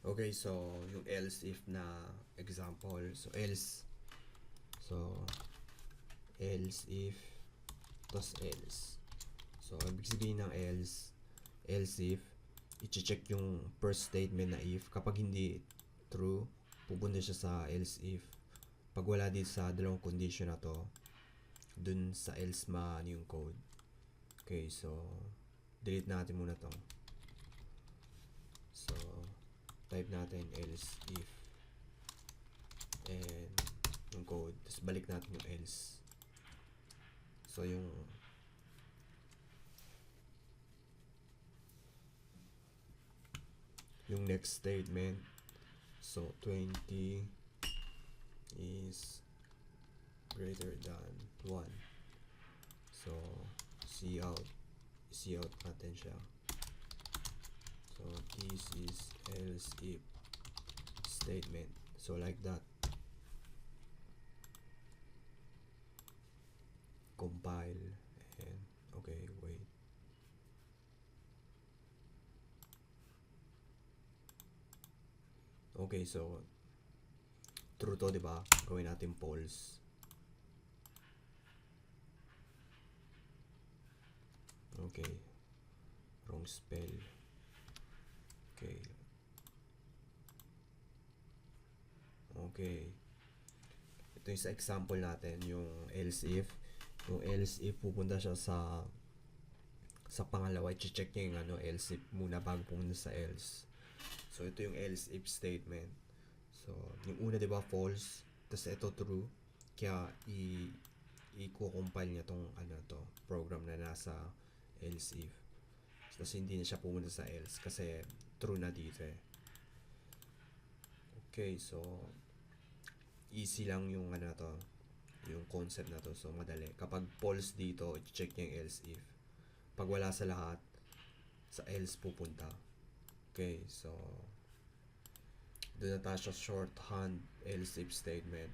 Okay, so yung else if na example. So else if tas else. So ibig sabihin ng else if i-check yung first statement na if. Kapag hindi true, pupunta siya sa else if. Pag wala dito sa dalawang condition na to, dun sa else yung code. Okay, so delete natin muna to. So type natin else if and yung code, tapos balik natin yung else. So yung next statement, so 20 is greater than 1. So see out natin siya. So this is else if statement. So like that. Compile and okay, wait. Okay, so true to, di ba? Gawin natin false. Okay. Wrong spell. Okay. Okay. Ito yung sa example natin, yung else if. Yung else if, pupunta siya sa pangalawa, i-check niya yung else if muna bago pumunta sa else. So ito yung else if statement. So yung una, di ba, false, tapos ito true. Kaya i-compile niya tong to program na nasa else if. Tapos hindi na siya pumunta sa else kasi true na dito eh. Okay, so easy lang yung yung concept na to. So madali. Kapag false dito, i-check niya yung else if. Pag wala sa lahat, sa else pupunta. Okay, so doon na tayo sa shorthand else if statement.